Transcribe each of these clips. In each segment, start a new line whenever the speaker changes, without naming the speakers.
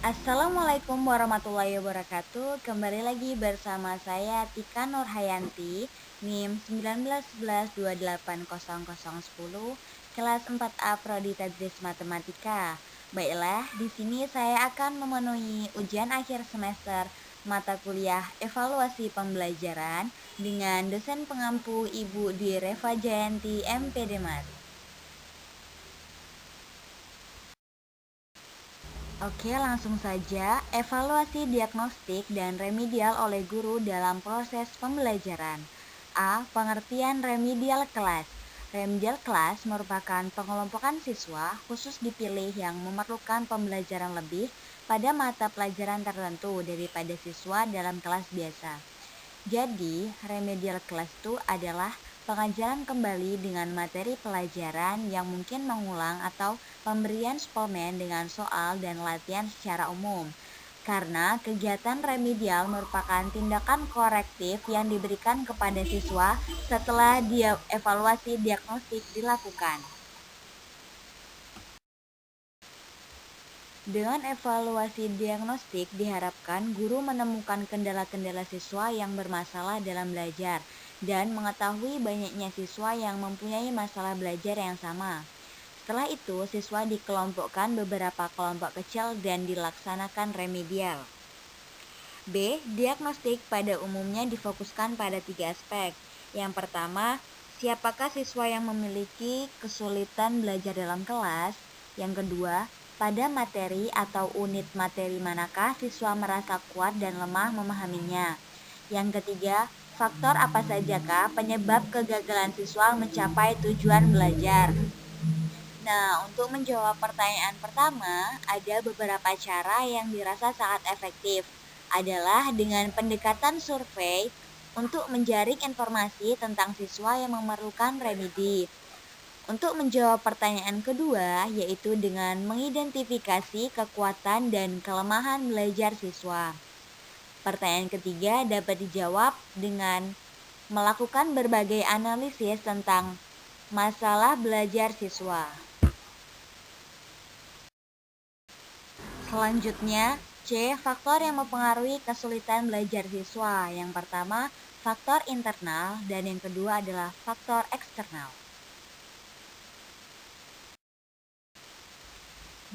Assalamualaikum warahmatullahi wabarakatuh. Kembali lagi bersama saya Tika Nurhayanti, NIM 1911280010, kelas 4A Prodi Tadris Matematika. Baiklah, di sini saya akan memenuhi ujian akhir semester mata kuliah evaluasi pembelajaran dengan dosen pengampu Ibu Dwi Reva Jayanti MPD Mat. Oke, langsung saja. Evaluasi diagnostik dan remedial oleh guru dalam proses pembelajaran. A. Pengertian remedial kelas. Remedial kelas merupakan pengelompokan siswa khusus dipilih yang memerlukan pembelajaran lebih pada mata pelajaran tertentu daripada siswa dalam kelas biasa. Jadi, remedial class itu adalah pengajaran kembali dengan materi pelajaran yang mungkin mengulang atau pemberian suplemen dengan soal dan latihan secara umum. Karena kegiatan remedial merupakan tindakan korektif yang diberikan kepada siswa setelah evaluasi diagnostik dilakukan. Dengan evaluasi diagnostik diharapkan guru menemukan kendala-kendala siswa yang bermasalah dalam belajar dan mengetahui banyaknya siswa yang mempunyai masalah belajar yang sama. Setelah itu, siswa dikelompokkan beberapa kelompok kecil dan dilaksanakan remedial. B. Diagnostik pada umumnya difokuskan pada 3 aspek. Yang pertama, siapakah siswa yang memiliki kesulitan belajar dalam kelas? Yang kedua, pada materi atau unit materi manakah siswa merasa kuat dan lemah memahaminya? Yang ketiga, faktor apa sajakah penyebab kegagalan siswa mencapai tujuan belajar? Nah, untuk menjawab pertanyaan pertama, ada beberapa cara yang dirasa sangat efektif. Adalah dengan pendekatan survei untuk menjaring informasi tentang siswa yang memerlukan remedi. Untuk menjawab pertanyaan kedua, yaitu dengan mengidentifikasi kekuatan dan kelemahan belajar siswa. Pertanyaan ketiga dapat dijawab dengan melakukan berbagai analisis tentang masalah belajar siswa. Selanjutnya, C. Faktor yang mempengaruhi kesulitan belajar siswa. Yang pertama, faktor internal dan yang kedua adalah faktor eksternal.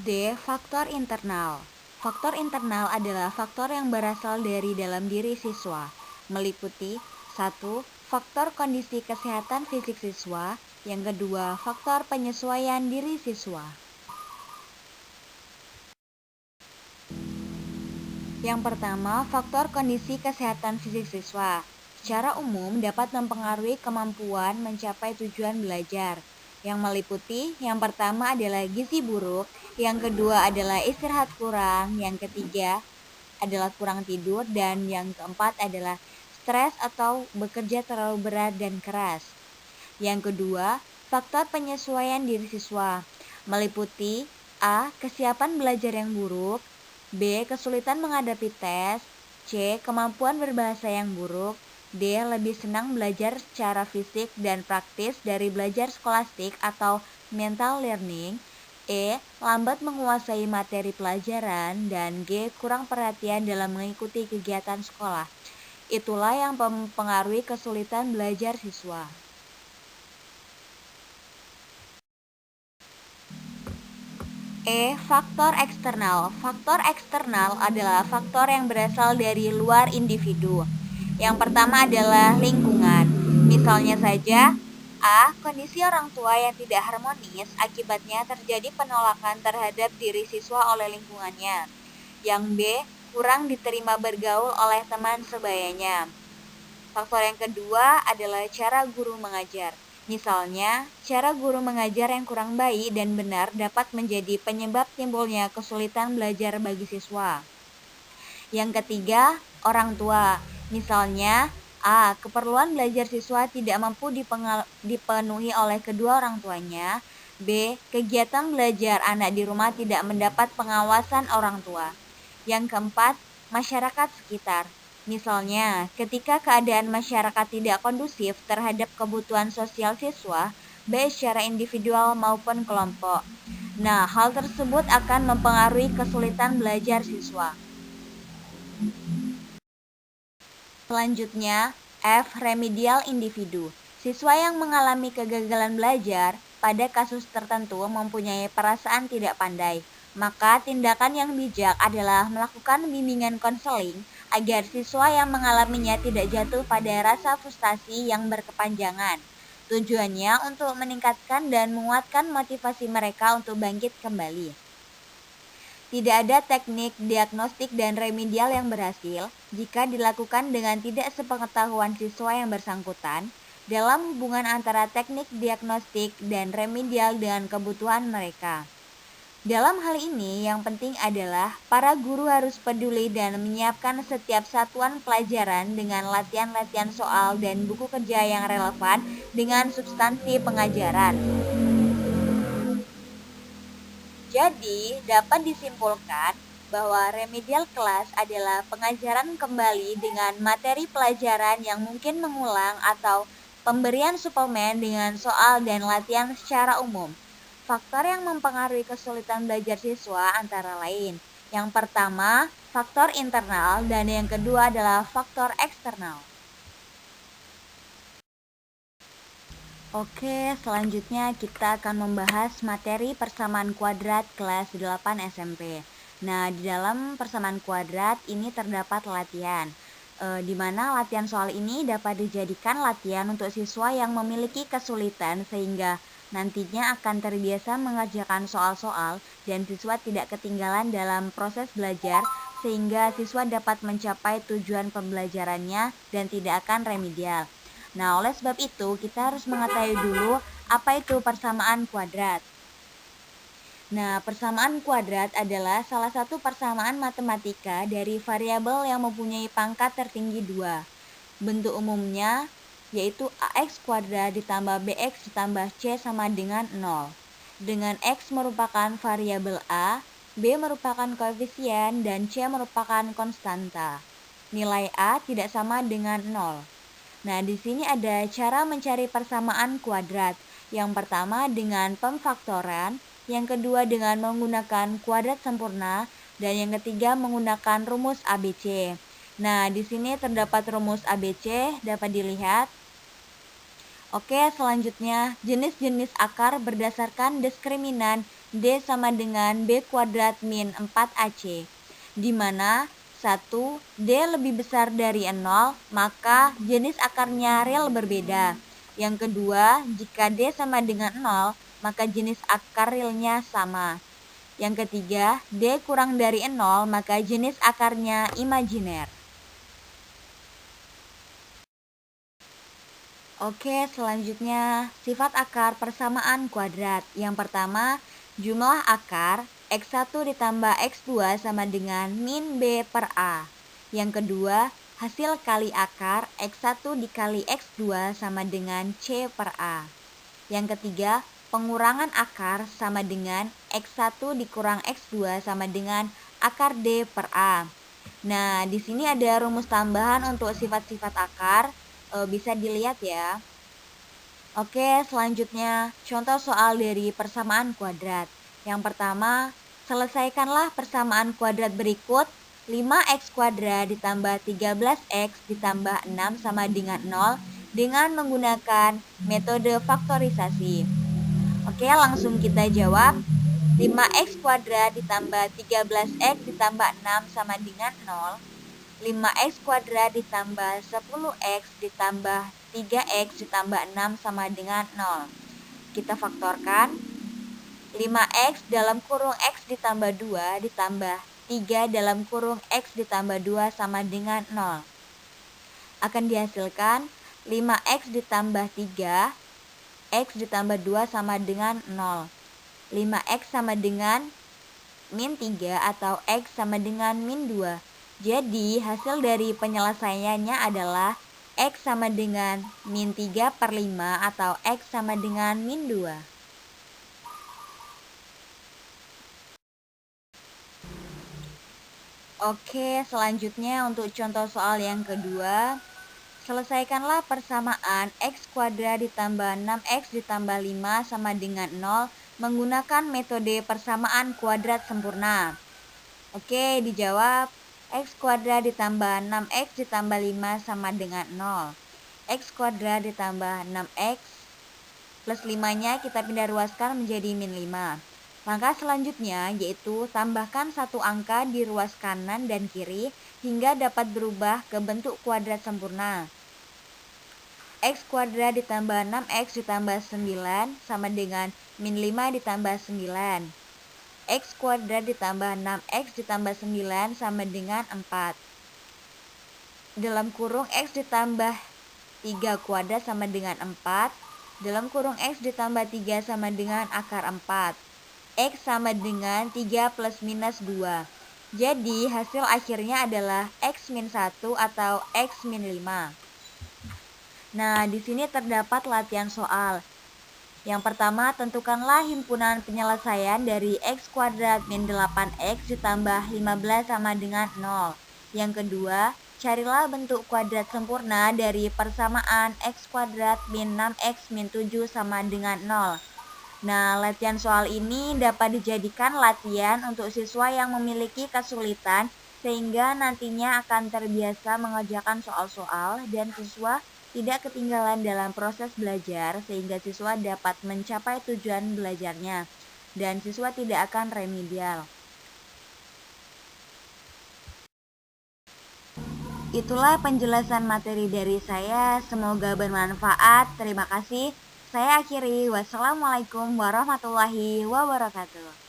D. Faktor internal. Faktor internal adalah faktor yang berasal dari dalam diri siswa, meliputi 1. Faktor kondisi kesehatan fisik siswa. Yang kedua, faktor penyesuaian diri siswa. Yang pertama, faktor kondisi kesehatan fisik siswa. Secara umum dapat mempengaruhi kemampuan mencapai tujuan belajar, yang meliputi yang pertama adalah gizi buruk, yang kedua adalah istirahat kurang, yang ketiga adalah kurang tidur, dan yang keempat adalah stres atau bekerja terlalu berat dan keras. Yang kedua, faktor penyesuaian diri siswa, meliputi A. Kesiapan belajar yang buruk, B. Kesulitan menghadapi tes, C. Kemampuan berbahasa yang buruk, D. Lebih senang belajar secara fisik dan praktis dari belajar skolastik atau mental learning, E. Lambat menguasai materi pelajaran, dan G. Kurang perhatian dalam mengikuti kegiatan sekolah. Itulah yang mempengaruhi kesulitan belajar siswa. E. Faktor eksternal. Faktor eksternal adalah faktor yang berasal dari luar individu. Yang pertama adalah lingkungan. Misalnya saja, A. Kondisi orang tua yang tidak harmonis, akibatnya terjadi penolakan terhadap diri siswa oleh lingkungannya. Yang B. Kurang diterima bergaul oleh teman sebayanya. Faktor yang kedua adalah cara guru mengajar. Misalnya, cara guru mengajar yang kurang baik dan benar dapat menjadi penyebab timbulnya kesulitan belajar bagi siswa. Yang ketiga, orang tua. Misalnya, A. Keperluan belajar siswa tidak mampu dipenuhi oleh kedua orang tuanya. B. Kegiatan belajar anak di rumah tidak mendapat pengawasan orang tua. Yang keempat, masyarakat sekitar. Misalnya, ketika keadaan masyarakat tidak kondusif terhadap kebutuhan sosial siswa, baik secara individual maupun kelompok. Nah, hal tersebut akan mempengaruhi kesulitan belajar siswa. Selanjutnya, F. Remedial individu. Siswa yang mengalami kegagalan belajar pada kasus tertentu mempunyai perasaan tidak pandai. Maka tindakan yang bijak adalah melakukan bimbingan konseling agar siswa yang mengalaminya tidak jatuh pada rasa frustasi yang berkepanjangan. Tujuannya untuk meningkatkan dan menguatkan motivasi mereka untuk bangkit kembali. Tidak ada teknik diagnostik dan remedial yang berhasil jika dilakukan dengan tidak sepengetahuan siswa yang bersangkutan dalam hubungan antara teknik diagnostik dan remedial dengan kebutuhan mereka. Dalam hal ini, yang penting adalah para guru harus peduli dan menyiapkan setiap satuan pelajaran dengan latihan-latihan soal dan buku kerja yang relevan dengan substansi pengajaran. Jadi, dapat disimpulkan bahwa remedial kelas adalah pengajaran kembali dengan materi pelajaran yang mungkin mengulang atau pemberian suplemen dengan soal dan latihan secara umum. Faktor yang mempengaruhi kesulitan belajar siswa antara lain. Yang pertama, faktor internal dan yang kedua adalah faktor eksternal. Oke, selanjutnya kita akan membahas materi persamaan kuadrat kelas 8 SMP. Nah, di dalam persamaan kuadrat ini terdapat latihan, di mana latihan soal ini dapat dijadikan latihan untuk siswa yang memiliki kesulitan sehingga nantinya akan terbiasa mengerjakan soal-soal dan siswa tidak ketinggalan dalam proses belajar sehingga siswa dapat mencapai tujuan pembelajarannya dan tidak akan remedial. Nah, oleh sebab itu, kita harus mengetahui dulu apa itu persamaan kuadrat. Nah, persamaan kuadrat adalah salah satu persamaan matematika dari variabel yang mempunyai pangkat tertinggi 2. Bentuk umumnya yaitu ax kuadrat ditambah bx ditambah c sama dengan 0. Dengan x merupakan variabel a, b merupakan koefisien, dan c merupakan konstanta. Nilai a tidak sama dengan 0. Nah, di sini ada cara mencari persamaan kuadrat. Yang pertama dengan pemfaktoran, yang kedua dengan menggunakan kuadrat sempurna, dan yang ketiga menggunakan rumus ABC. Nah, di sini terdapat rumus ABC, dapat dilihat. Oke, selanjutnya jenis-jenis akar berdasarkan diskriminan D sama dengan B kuadrat min 4AC, di mana 1. D lebih besar dari 0, maka jenis akarnya real berbeda. Yang kedua, jika D sama dengan 0, maka jenis akar realnya sama. Yang ketiga, D kurang dari 0, maka jenis akarnya imajiner. Oke, selanjutnya sifat akar persamaan kuadrat. Yang pertama, jumlah akar X1 ditambah X2 sama dengan min B per A. Yang kedua, hasil kali akar X1 dikali X2 sama dengan C per A. Yang ketiga, pengurangan akar sama dengan X1 dikurang X2 sama dengan akar D per A. Nah, di sini ada rumus tambahan untuk sifat-sifat akar, bisa dilihat ya. Oke, selanjutnya contoh soal dari persamaan kuadrat. Yang pertama, selesaikanlah persamaan kuadrat berikut. 5x kuadrat ditambah 13x ditambah 6 sama dengan 0 dengan menggunakan metode faktorisasi. Oke, langsung kita jawab. 5x kuadrat ditambah 13x ditambah 6 sama dengan 0. 5x kuadrat ditambah 10x ditambah 3x ditambah 6 sama dengan 0. Kita faktorkan. 5x dalam kurung x ditambah 2 ditambah 3 dalam kurung x ditambah 2 sama dengan 0. Akan dihasilkan 5x ditambah 3, x ditambah 2 sama dengan 0. 5x sama dengan min 3 atau x sama dengan min 2. Jadi hasil dari penyelesaiannya adalah x sama dengan min 3 per 5 atau x sama dengan min 2. Oke, selanjutnya untuk contoh soal yang kedua. Selesaikanlah persamaan x kuadrat ditambah 6x ditambah 5 sama dengan 0 menggunakan metode persamaan kuadrat sempurna? Oke, dijawab. X kuadrat ditambah 6x ditambah 5 sama dengan 0. X kuadrat ditambah 6x plus 5-nya kita pindah ruaskan menjadi min 5. Langkah selanjutnya yaitu tambahkan satu angka di ruas kanan dan kiri hingga dapat berubah ke bentuk kuadrat sempurna. X kuadrat ditambah 6x ditambah 9 sama dengan min 5 ditambah 9. X kuadrat ditambah 6x ditambah 9 sama dengan 4. Dalam kurung X ditambah 3 kuadrat sama dengan 4. Dalam kurung X ditambah 3 sama dengan akar 4. X sama dengan 3 plus minus 2. Jadi hasil akhirnya adalah X min 1 atau X min 5. Nah, di sini terdapat latihan soal. Yang pertama, tentukanlah himpunan penyelesaian dari X kuadrat min 8X ditambah 15 sama dengan 0. Yang kedua, carilah bentuk kuadrat sempurna dari persamaan X kuadrat min 6X min 7 sama dengan 0. Nah, latihan soal ini dapat dijadikan latihan untuk siswa yang memiliki kesulitan sehingga nantinya akan terbiasa mengerjakan soal-soal dan siswa tidak ketinggalan dalam proses belajar sehingga siswa dapat mencapai tujuan belajarnya dan siswa tidak akan remedial. Itulah penjelasan materi dari saya, semoga bermanfaat. Terima kasih. Saya akhiri. Wassalamualaikum warahmatullahi wabarakatuh.